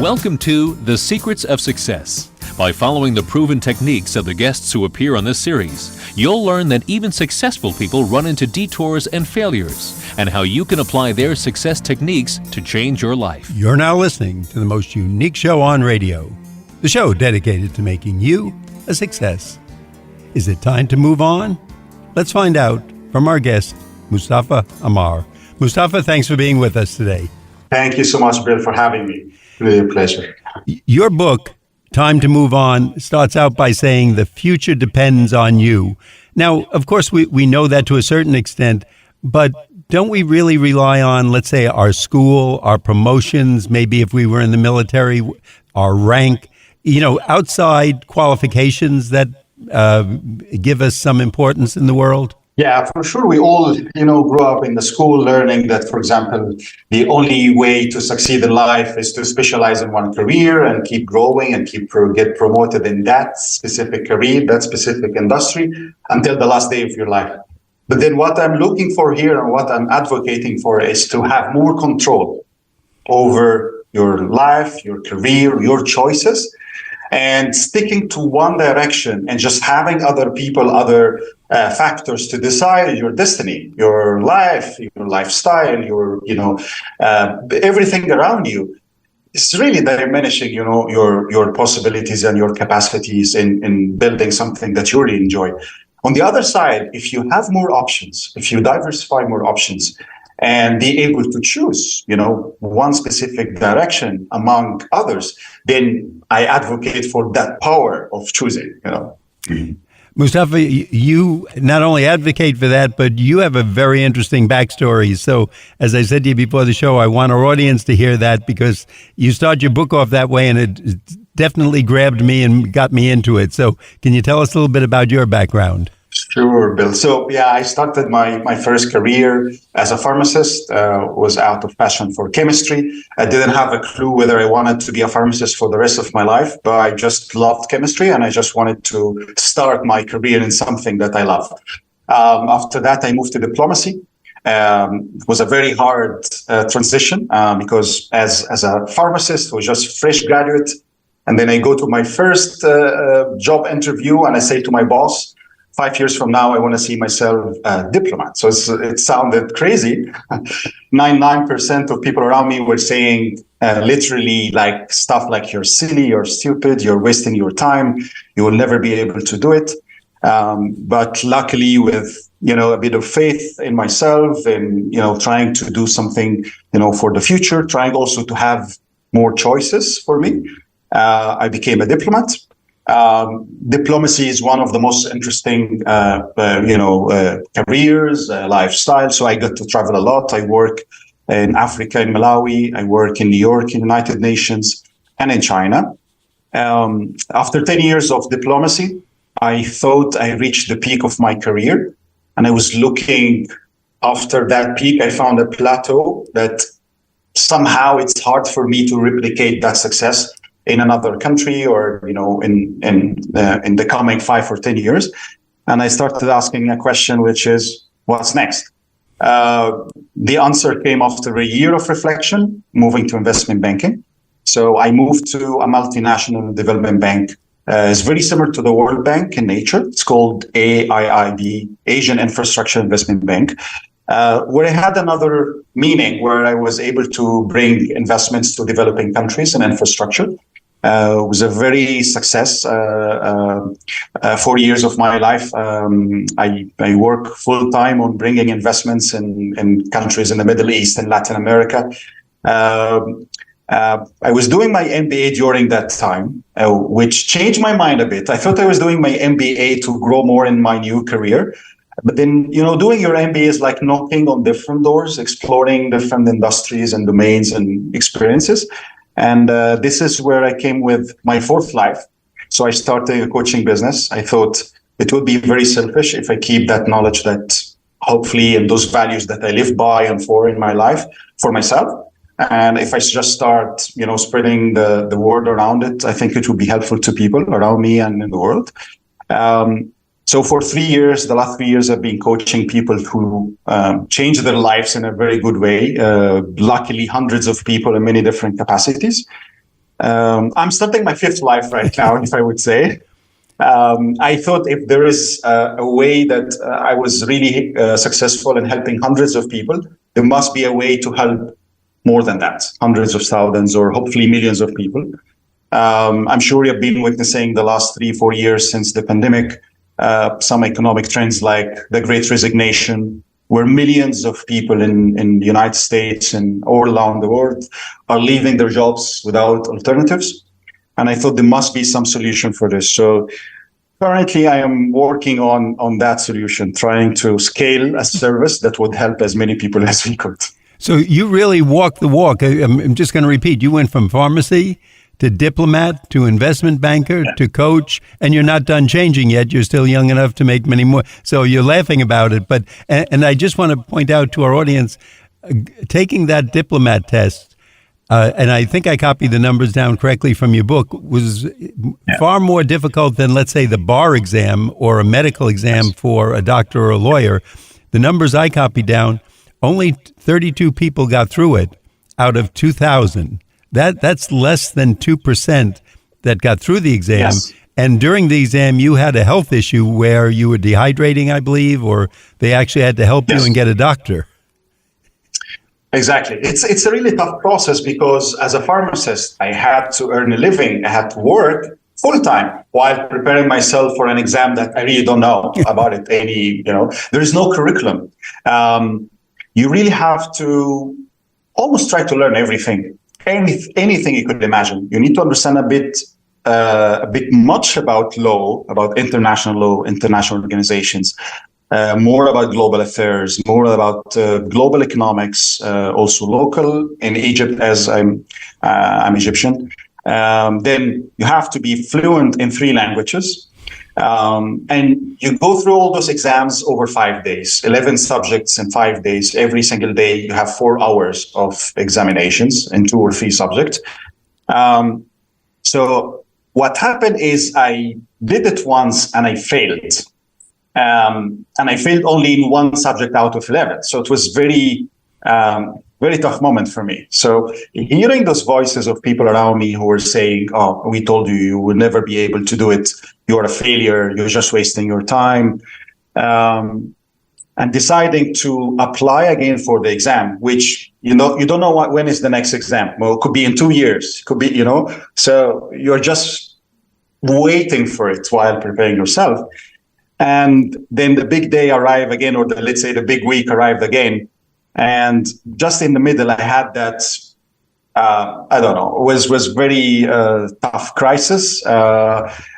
Welcome to The Secrets of Success. By following the proven techniques of the guests who appear on this series, you'll learn that even successful people run into detours and failures, and how you can apply their success techniques to change your life. You're now listening to the most unique show on radio, the show dedicated to making you a success. Is it time to move on? Let's find out from our guest, Mustafa Ammar. Mustafa, thanks for being with us today. Thank you so much, Bill, for having me. Really a pleasure. Your book, Time to Move On, starts out by saying the future depends on you. Now, of course, we know that to a certain extent, but don't we really rely on, let's say, our school, our promotions, maybe if we were in the military, our rank, outside qualifications that give us some importance in the world? Yeah, for sure. We all, grew up in the school learning that, for example, the only way to succeed in life is to specialize in one career and keep growing and get promoted in that specific career, that specific industry until the last day of your life. But then what I'm looking for here and what I'm advocating for is to have more control over your life, your career, your choices, and sticking to one direction and just having other people, other factors to decide your destiny, your life, your lifestyle, your, everything around you. It's really diminishing, your possibilities and your capacities in building something that you really enjoy. On the other side, if you have more options, if you diversify more options, and be able to choose, one specific direction among others, then I advocate for that power of choosing, Mustafa, you not only advocate for that, but you have a very interesting backstory. So, as I said to you before the show, I want our audience to hear that because you start your book off that way and it definitely grabbed me and got me into it. So, can you tell us a little bit about your background? Sure, Bill. So, I started my first career as a pharmacist, was out of passion for chemistry. I didn't have a clue whether I wanted to be a pharmacist for the rest of my life, but I just loved chemistry and I just wanted to start my career in something that I loved. After that, I moved to diplomacy. It was a very hard transition because as a pharmacist, I was just fresh graduate. And then I go to my first job interview and I say to my boss, 5 years from now, I want to see myself a diplomat. So it sounded crazy. 99% of people around me were saying literally like stuff like you're silly, you're stupid, you're wasting your time, you will never be able to do it. But luckily with, a bit of faith in myself and, trying to do something, for the future, trying also to have more choices for me, I became a diplomat. Diplomacy is one of the most interesting, careers, lifestyle. So I got to travel a lot. I work in Africa, in Malawi. I work in New York, in the United Nations, and in China. After 10 years of diplomacy, I thought I reached the peak of my career. And I was looking after that peak. I found a plateau that somehow it's hard for me to replicate that success in another country or, in the coming 5 or 10 years. And I started asking a question, which is, what's next? The answer came after a year of reflection, moving to investment banking. So I moved to a multinational development bank. It's very similar to the World Bank in nature. It's called AIIB, Asian Infrastructure Investment Bank. Where I had another meaning, where I was able to bring investments to developing countries and infrastructure. It was a very success. 4 years of my life, I work full time on bringing investments in countries in the Middle East and Latin America. I was doing my MBA during that time, which changed my mind a bit. I thought I was doing my MBA to grow more in my new career. But then, doing your MBA is like knocking on different doors, exploring different industries and domains and experiences. And this is where I came with my fourth life. So I started a coaching business. I thought it would be very selfish if I keep that knowledge that hopefully and those values that I live by and for in my life for myself. And if I just start, spreading the word around it, I think it would be helpful to people around me and in the world. So for 3 years, the last 3 years, I've been coaching people who change their lives in a very good way. Luckily, hundreds of people in many different capacities. I'm starting my fifth life right now, if I would say. I thought if there is a way that I was really successful in helping hundreds of people, there must be a way to help more than that, hundreds of thousands or hopefully millions of people. I'm sure you've been witnessing the last 3-4 years since the pandemic, some economic trends like the Great Resignation, where millions of people in the United States and all around the world are leaving their jobs without alternatives. And I thought there must be some solution for this. So currently, I am working on that solution, trying to scale a service that would help as many people as we could. So you really walk the walk. I'm just going to repeat. You went from pharmacy to diplomat to investment banker to coach, and you're not done changing yet. You're still young enough to make many more. So you're laughing about it. But and I just want to point out to our audience, taking that diplomat test, and I think I copied the numbers down correctly from your book, was far more difficult than, let's say, the bar exam or a medical exam for a doctor or a lawyer. The numbers I copied down, only 32 people got through it out of 2,000. That's less than 2% that got through the exam. Yes. And during the exam, you had a health issue where you were dehydrating, I believe, or they actually had to help you and get a doctor. Exactly. It's a really tough process because as a pharmacist, I had to earn a living. I had to work full time while preparing myself for an exam that I really don't know about it. There is no curriculum. You really have to almost try to learn everything, anything you could imagine. You need to understand a bit much about law, about international law, international organizations. More about global affairs, more about global economics, also local in Egypt, as I'm Egyptian. Then you have to be fluent in 3 languages. And you go through all those exams over 5 days, 11 subjects in 5 days. Every single day, you have 4 hours of examinations in 2 or 3 subjects. So what happened is I did it once and I failed. And I failed only in 1 subject out of 11. So it was very tough moment for me. So hearing those voices of people around me who were saying, "Oh, we told you you will never be able to do it. You're a failure. You're just wasting your time." And deciding to apply again for the exam, which, you don't know when is the next exam. Well, it could be in 2 years. It could be, so you're just waiting for it while preparing yourself. And then the big day arrived again, or let's say the big week arrived again. And just in the middle, I had that, was very tough crisis.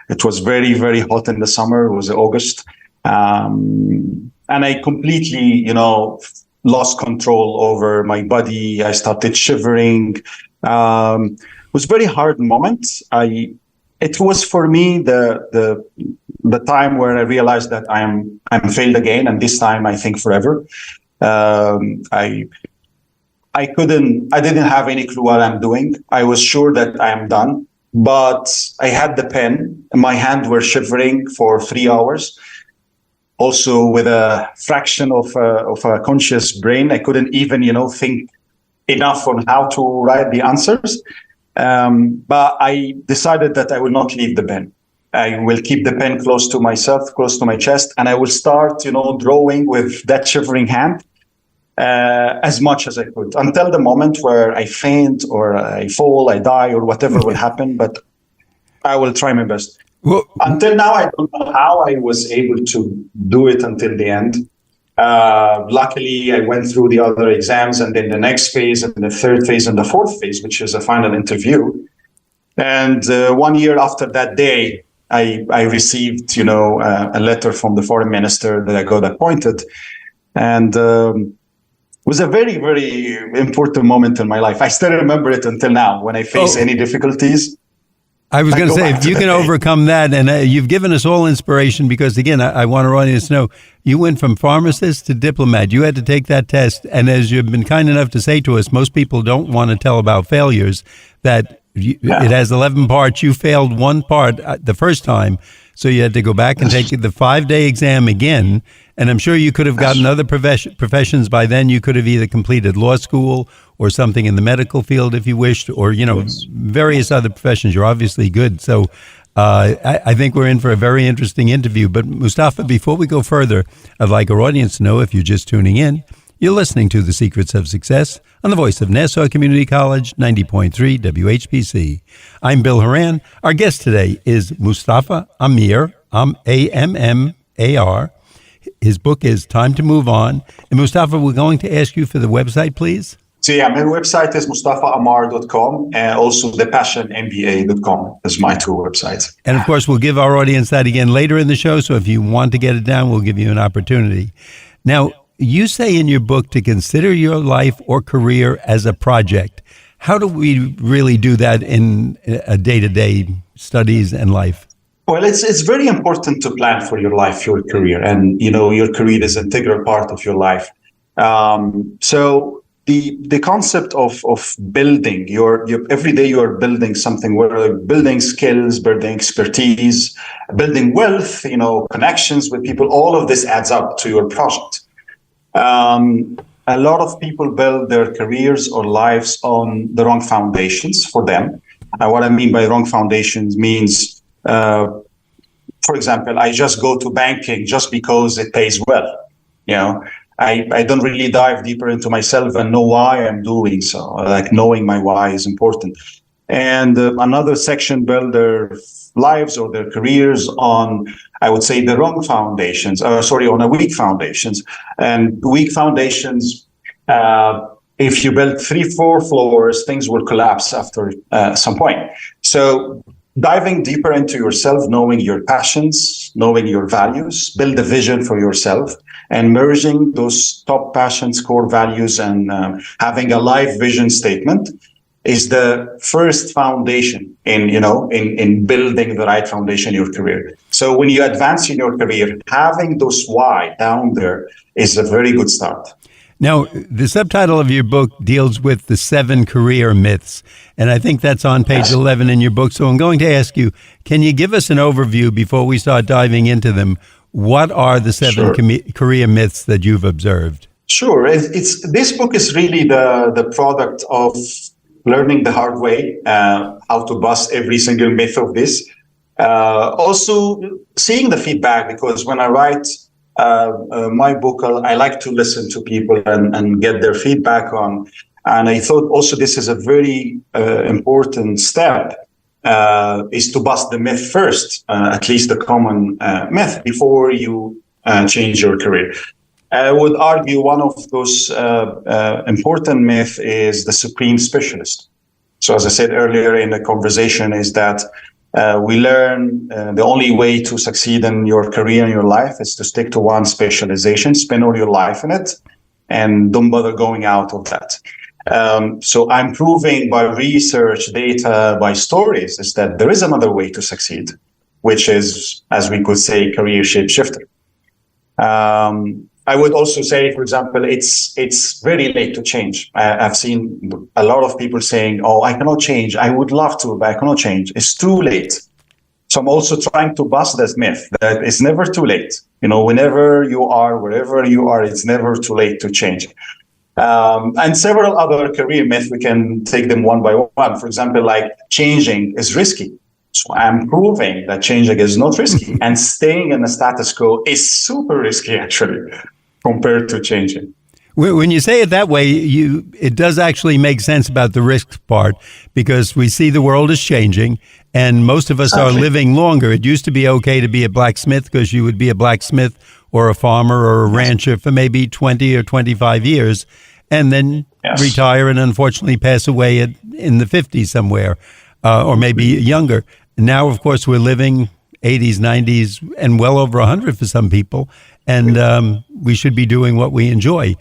It was very, very hot in the summer. It was August. And I completely, lost control over my body. I started shivering. It was a very hard moment. It was for me the time where I realized that I'm failed again, and this time I think forever. I didn't have any clue what I'm doing. I was sure that I am done, but I had the pen. My hands were shivering for 3 hours. Also, with a fraction of a conscious brain, I couldn't even think enough on how to write the answers. But I decided that I will not leave the pen. I will keep the pen close to myself, close to my chest, and I will start, drawing with that shivering hand as much as I could until the moment where I faint or I fall, I die, or whatever will happen. But I will try my best. Well, until now, I don't know how I was able to do it until the end. Luckily, I went through the other exams, and then the next phase, and the third phase, and the fourth phase, which is a final interview. And 1 year after that day, I received, a letter from the foreign minister that I got appointed. And it was a very, very important moment in my life. I still remember it until now. When I face any difficulties, I was going to say, if you can overcome that, and you've given us all inspiration, because, again, I want our audience to know, you went from pharmacist to diplomat. You had to take that test, and as you've been kind enough to say to us, most people don't want to tell about failures, that it has 11 parts. You failed 1 part the first time. So you had to go back and take the 5-day exam again. And I'm sure you could have gotten other professions by then. You could have either completed law school or something in the medical field if you wished, or, various other professions. You're obviously good. So I think we're in for a very interesting interview. But Mustafa, before we go further, I'd like our audience to know, if you're just tuning in, you're listening to The Secrets of Success on the voice of Nassau Community College, 90.3 WHPC. I'm Bill Horan. Our guest today is Mustafa Ammar, Ammar. His book is Time to Move On. And Mustafa, we're going to ask you for the website, please. So my website is mustafaammar.com, and also thepassionmba.com is my two websites. And of course, we'll give our audience that again later in the show. So if you want to get it down, we'll give you an opportunity. Now, you say in your book to consider your life or career as a project. How do we really do that in a day-to-day studies and life? Well, it's very important to plan for your life, your career, and your career is an integral part of your life. So the concept of building your every day, you are building something, whether building skills, building expertise, building wealth, connections with people. All of this adds up to your project. A lot of people build their careers or lives on the wrong foundations for them. And what I mean by wrong foundations means, for example, I just go to banking just because it pays well. I don't really dive deeper into myself and know why I'm doing so. Like, knowing my why is important. And another section build their lives or their careers on, I would say, the wrong foundations, on a weak foundations. And weak foundations, if you build 3-4 floors, things will collapse after some point. So diving deeper into yourself, knowing your passions, knowing your values, build a vision for yourself, and merging those top passions, core values, and having a life vision statement is the first foundation in building the right foundation in your career. So when you advance in your career, having those why down there is a very good start. Now, the subtitle of your book deals with the 7 career myths, and I think that's on page 11 in your book. So I'm going to ask you, can you give us an overview before we start diving into them? What are the 7 career myths that you've observed? Sure. This book is really the product of learning the hard way, how to bust every single myth of this. Also, seeing the feedback, because when I write my book, I like to listen to people and get their feedback on. And I thought also this is a very important step, is to bust the myth first, at least the common myth, before you change your career. I would argue one of those important myths is the supreme specialist. So as I said earlier in the conversation, is that we learn the only way to succeed in your career and your life is to stick to one specialization, spend all your life in it, and don't bother going out of that. So I'm proving by research, data, by stories, is that there is another way to succeed, which is, as we could say, career shapeshifter. I would also say, for example, it's very late to change. I've seen a lot of people saying, "Oh, I cannot change. I would love to, but I cannot change. It's too late." So I'm also trying to bust that myth that it's never too late. Whenever you are, wherever you are, it's never too late to change. And several other career myths, we can take them one by one. For example, like changing is risky. So I'm proving that changing is not risky, and staying in the status quo is super risky, actually, compared to changing. When you say it that way, it does actually make sense about the risk part, because we see the world is changing, and most of us are living longer. It used to be okay to be a blacksmith because you would be a blacksmith or a farmer or a rancher for maybe 20 or 25 years, and then retire and unfortunately pass away in the 50s somewhere, or maybe younger. Now, of course, we're living 80s, 90s, and well over 100 for some people, and we should be doing what we enjoy.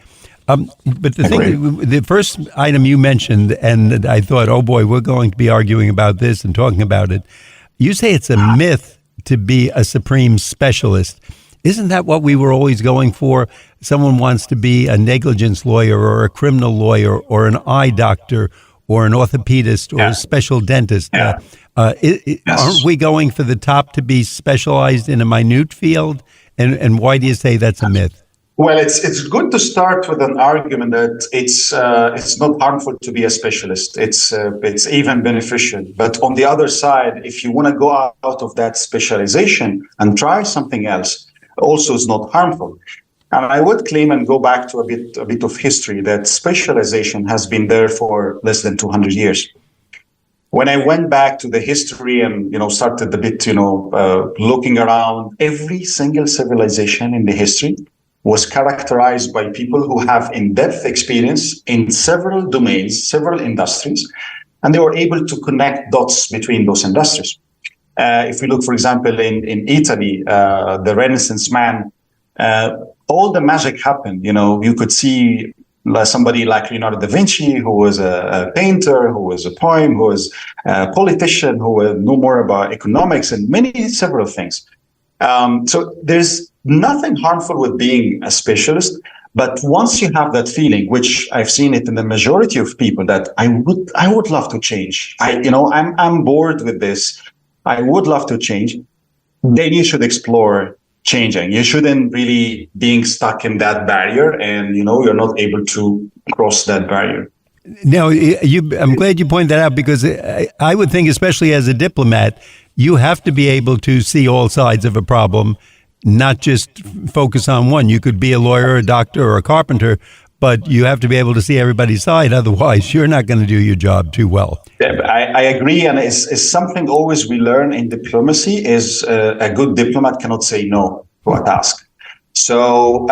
But the first item you mentioned, and I thought, oh boy, we're going to be arguing about this and talking about it. You say it's a myth to be a supreme specialist. Isn't that what we were always going for? Someone wants to be a negligence lawyer or a criminal lawyer or an eye doctor or an orthopedist or a special dentist. Aren't we going for the top to be specialized in a minute field? And why do you say that's a myth? Well, it's good to start with an argument that it's not harmful to be a specialist. It's even beneficial. But on the other side, if you want to go out of that specialization and try something else, also is not harmful. And I would claim and go back to a bit of history that specialization has been there for less than 200 years. When I went back to the history and started a bit looking around, every single civilization in the history was characterized by people who have in-depth experience in several domains, several industries, and they were able to connect dots between those industries. If we look, for example, in Italy, the Renaissance man, all the magic happened. You could see somebody like Leonardo da Vinci, who was a painter, who was a poet, who was a politician, who knew more about economics and several things. So there's nothing harmful with being a specialist, but once you have that feeling, which I've seen it in the majority of people, that I would love to change. I'm bored with this. I would love to change. Then you should explore changing. You shouldn't really being stuck in that barrier, and you're not able to cross that barrier. Now, I'm glad you pointed that out, because I would think, especially as a diplomat, you have to be able to see all sides of a problem, not just focus on one. You could be a lawyer, a doctor, or a carpenter, but you have to be able to see everybody's side. Otherwise, you're not going to do your job too well. Yeah, I agree. And it's something always we learn in diplomacy is a good diplomat cannot say no to a task. So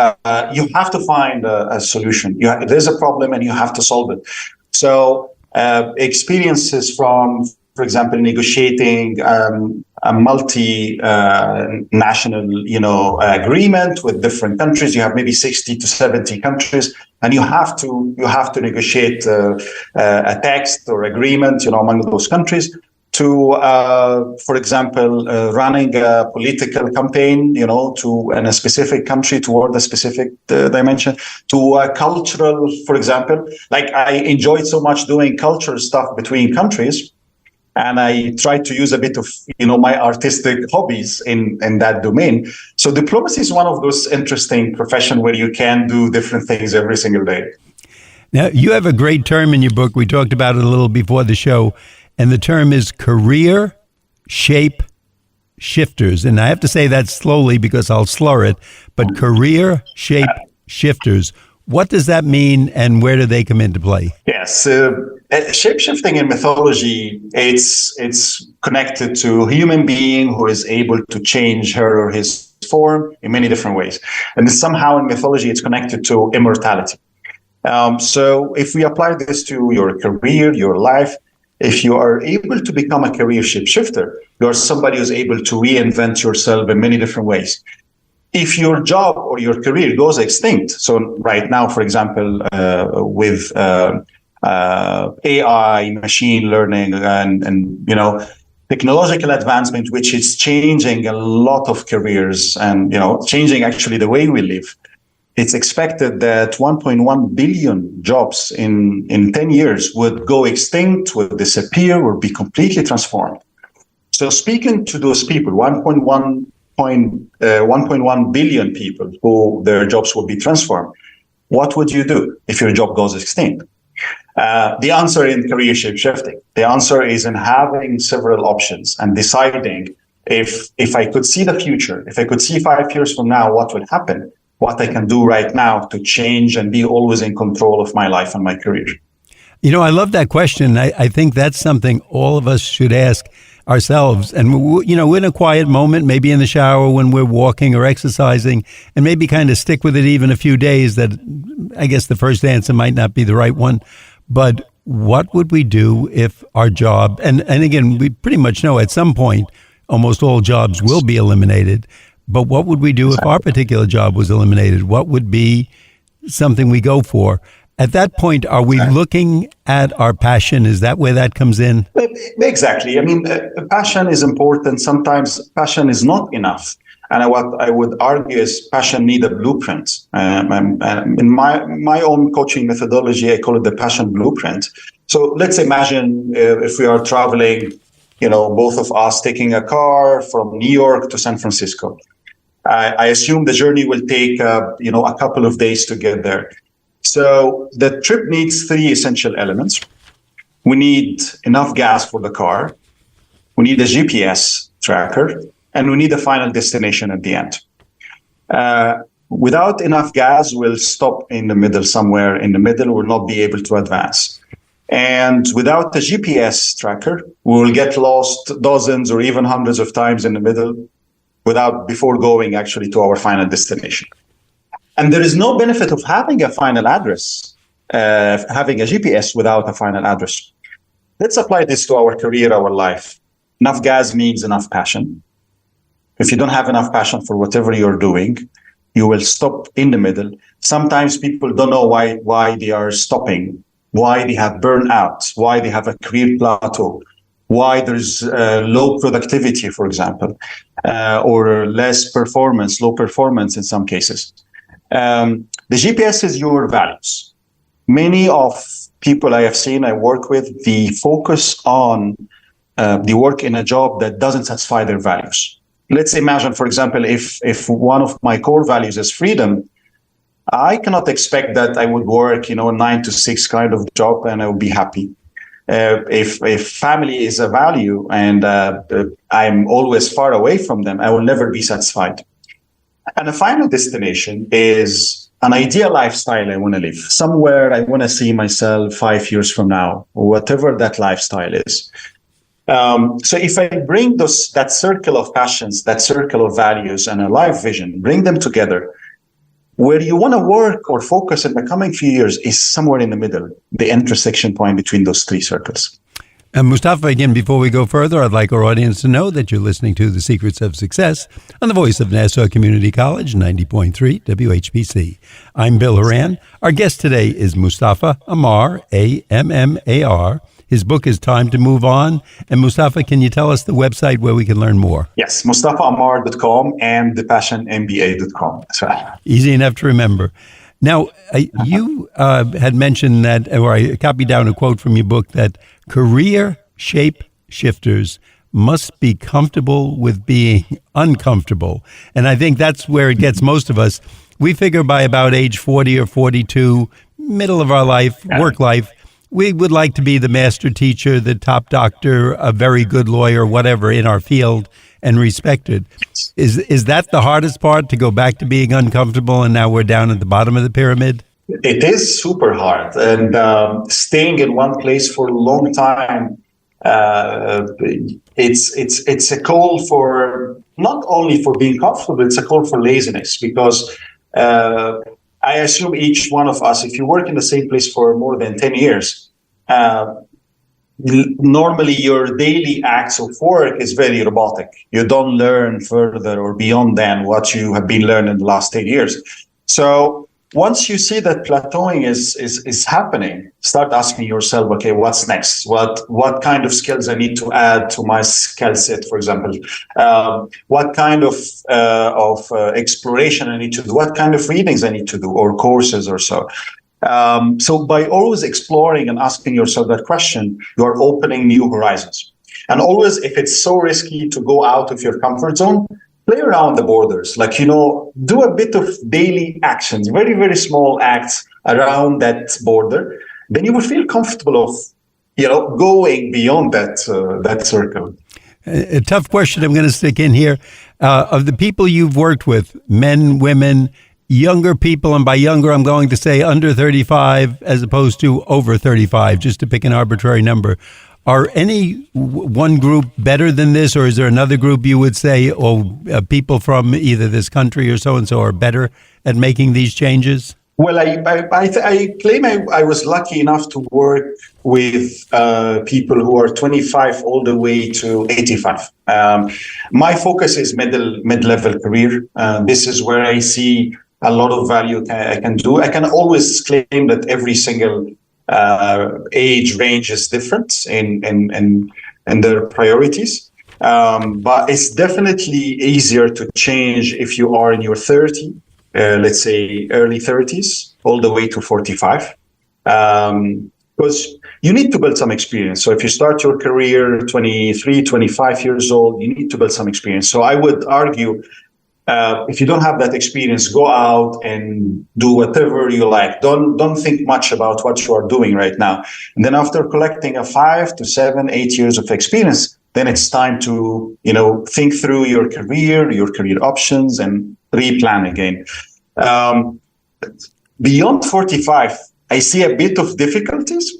you have to find a solution. There's a problem and you have to solve it. So experiences from, for example, negotiating a multi-national, agreement with different countries. You have maybe 60 to 70 countries, and you have to negotiate a text or agreement, among those countries to, for example, running a political campaign, in a specific country toward a specific dimension, to cultural, for example. Like I enjoyed so much doing cultural stuff between countries. And I try to use a bit of, my artistic hobbies in that domain. So diplomacy is one of those interesting professions where you can do different things every single day. Now, you have a great term in your book. We talked about it a little before the show, and the term is career shape shifters. And I have to say that slowly because I'll slur it, but career shape shifters. What does that mean, and where do they come into play? Yes, shapeshifting in mythology, it's connected to a human being who is able to change her or his form in many different ways. And somehow in mythology, it's connected to immortality. So if we apply this to your career, your life, if you are able to become a career shapeshifter, you are somebody who's able to reinvent yourself in many different ways. If your job or your career goes extinct, so right now, for example, with AI, machine learning, and technological advancement, which is changing a lot of careers and changing actually the way we live, it's expected that 1.1 billion jobs in 10 years would go extinct, would disappear, or be completely transformed. So speaking to those people, 1.1 billion people who their jobs will be transformed, what would you do if your job goes extinct? The answer in career shape-shifting, the answer is in having several options and deciding if I could see the future, if I could see 5 years from now what would happen, what I can do right now to change and be always in control of my life and my career. I love that question. I think that's something all of us should ask ourselves. And, in a quiet moment, maybe in the shower when we're walking or exercising, and maybe kind of stick with it even a few days. That I guess the first answer might not be the right one. But what would we do if our job, and again, we pretty much know at some point, almost all jobs will be eliminated. But what would we do if our particular job was eliminated? What would be something we go for? At that point, are we looking at our passion? Is that where that comes in? Exactly. I mean, passion is important. Sometimes passion is not enough. And what I would argue is passion needs a blueprint. In my own coaching methodology, I call it the passion blueprint. So let's imagine if we are traveling, both of us taking a car from New York to San Francisco. I assume the journey will take, a couple of days to get there. So the trip needs three essential elements. We need enough gas for the car. We need a GPS tracker, and we need a final destination at the end. Without enough gas, we'll stop in the middle, somewhere in the middle. We'll not be able to advance. And without a GPS tracker, we will get lost dozens or even hundreds of times in the middle before going actually to our final destination. And there is no benefit of having a final address, having a GPS without a final address. Let's apply this to our career, our life. Enough gas means enough passion. If you don't have enough passion for whatever you're doing, you will stop in the middle. Sometimes people don't know why they are stopping, why they have burnout, why they have a career plateau, why there's low productivity, for example, or low performance in some cases. The GPS is your values. Many of people I have seen, I work with, they focus on the work in a job that doesn't satisfy their values. Let's imagine, for example, if one of my core values is freedom, I cannot expect that I would work, a 9 to 6 kind of job and I will be happy. If family is a value and I'm always far away from them, I will never be satisfied. And the final destination is an ideal lifestyle I want to live. Somewhere I want to see myself 5 years from now, or whatever that lifestyle is. So if I bring that circle of passions, that circle of values and a life vision, bring them together, where you want to work or focus in the coming few years is somewhere in the middle, the intersection point between those three circles. And Mustafa, again, before we go further, I'd like our audience to know that you're listening to The Secrets of Success on the voice of Nassau Community College, 90.3 WHPC. I'm Bill Horan. Our guest today is Mustafa Ammar, Ammar. His book is Time to Move On. And Mustafa, can you tell us the website where we can learn more? Yes, mustafaammar.com and thepassionmba.com. That's right. Easy enough to remember. Now, you had mentioned that, or I copied down a quote from your book, that career shape shifters must be comfortable with being uncomfortable. And I think that's where it gets most of us. We figure by about age 40 or 42, middle of our life, work life, we would like to be the master teacher, the top doctor, a very good lawyer, whatever in our field, and respected. Is that the hardest part, to go back to being uncomfortable and now we're down at the bottom of the pyramid? It is super hard. And staying in one place for a long time, it's a call for, not only for being comfortable, it's a call for laziness, because I assume each one of us, if you work in the same place for more than 10 years, normally your daily acts of work is very robotic. You don't learn further or beyond than what you have been learning in the last 10 years. So once you see that plateauing is happening, start asking yourself, okay, what's next? What kind of skills I need to add to my skill set, for example? What kind of exploration I need to do? What kind of readings I need to do, or courses or so? So by always exploring and asking yourself that question, you are opening new horizons. And always, if it's so risky to go out of your comfort zone, play around the borders, do a bit of daily actions, very, very small acts around that border. Then you will feel comfortable of, going beyond that circle. A tough question I'm going to stick in here. Of the people you've worked with, men, women, younger people, and by younger, I'm going to say under 35 as opposed to over 35, just to pick an arbitrary number. Are any one group better than this, or is there another group you would say, people from either this country or so-and-so are better at making these changes? Well, I claim I was lucky enough to work with people who are 25 all the way to 85. My focus is mid-level career. This is where I see a lot of value I can do. I can always claim that every single age range is different in their priorities. But it's definitely easier to change if you are in your 30, let's say early 30s, all the way to 45. because you need to build some experience. So if you start your career 23, 25 years old, you need to build some experience. So I would argue, if you don't have that experience, go out and do whatever you like. Don't think much about what you are doing right now. And then after collecting a 5 to 7, 8 years of experience, then it's time to, think through your career options, and replan again. Beyond 45, I see a bit of difficulties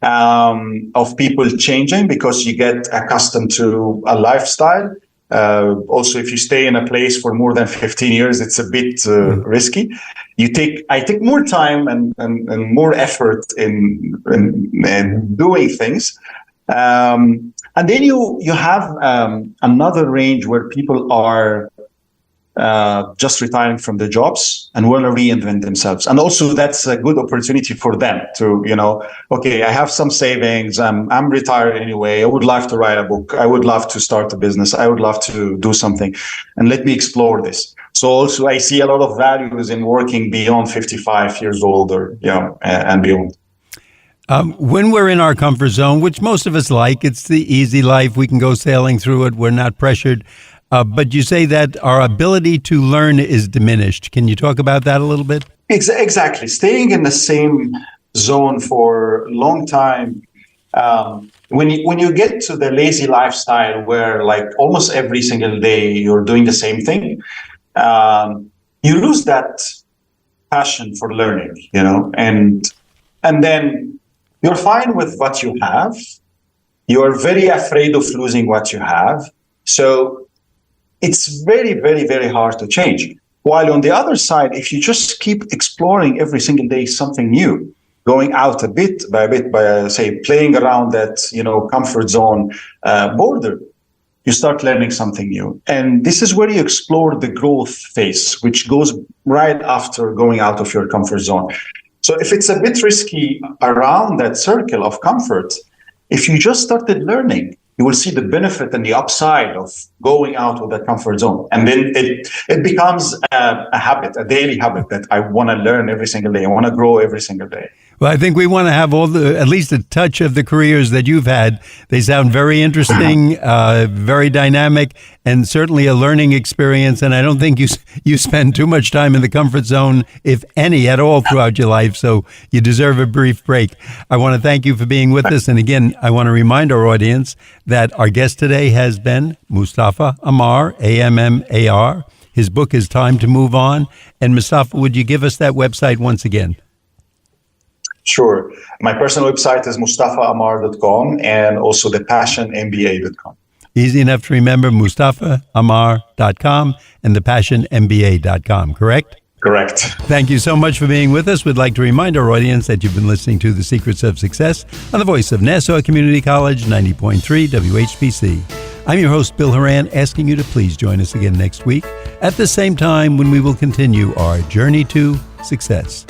of people changing, because you get accustomed to a lifestyle. Also, if you stay in a place for more than 15 years, it's a bit risky. I take more time and more effort in doing things. And then you have another range where people are just retiring from their jobs and want to reinvent themselves. And also that's a good opportunity for them to, okay, I have some savings. I'm retired anyway. I would love to write a book. I would love to start a business. I would love to do something, and let me explore this. So also I see a lot of values in working beyond 55 years old or, and beyond. When we're in our comfort zone, which most of us like, it's the easy life. We can go sailing through it. We're not pressured. But you say that our ability to learn is diminished. Can you talk about that a little bit? Exactly. Staying in the same zone for a long time. When you get to the lazy lifestyle where like almost every single day you're doing the same thing, you lose that passion for learning, and then you're fine with what you have. You're very afraid of losing what you have. So it's very, very, very hard to change. While on the other side, if you just keep exploring every single day something new, going out a bit by say, playing around that, comfort zone border, you start learning something new. And this is where you explore the growth phase, which goes right after going out of your comfort zone. So if it's a bit risky around that circle of comfort, if you just started learning, you will see the benefit and the upside of going out of that comfort zone. And then it becomes a habit, a daily habit that I want to learn every single day. I want to grow every single day. Well, I think we want to have at least a touch of the careers that you've had. They sound very interesting, very dynamic, and certainly a learning experience. And I don't think you spend too much time in the comfort zone, if any at all, throughout your life. So you deserve a brief break. I want to thank you for being with us. And again, I want to remind our audience that our guest today has been Mustafa Ammar, A-M-M-A-R. His book is Time to Move On. And Mustafa, would you give us that website once again? Sure. My personal website is mustafaammar.com and also thepassionmba.com. Easy enough to remember, mustafaammar.com and thepassionmba.com, correct? Correct. Thank you so much for being with us. We'd like to remind our audience that you've been listening to The Secrets of Success on the voice of Nassau Community College, 90.3 WHPC. I'm your host, Bill Horan, asking you to please join us again next week at the same time when we will continue our journey to success.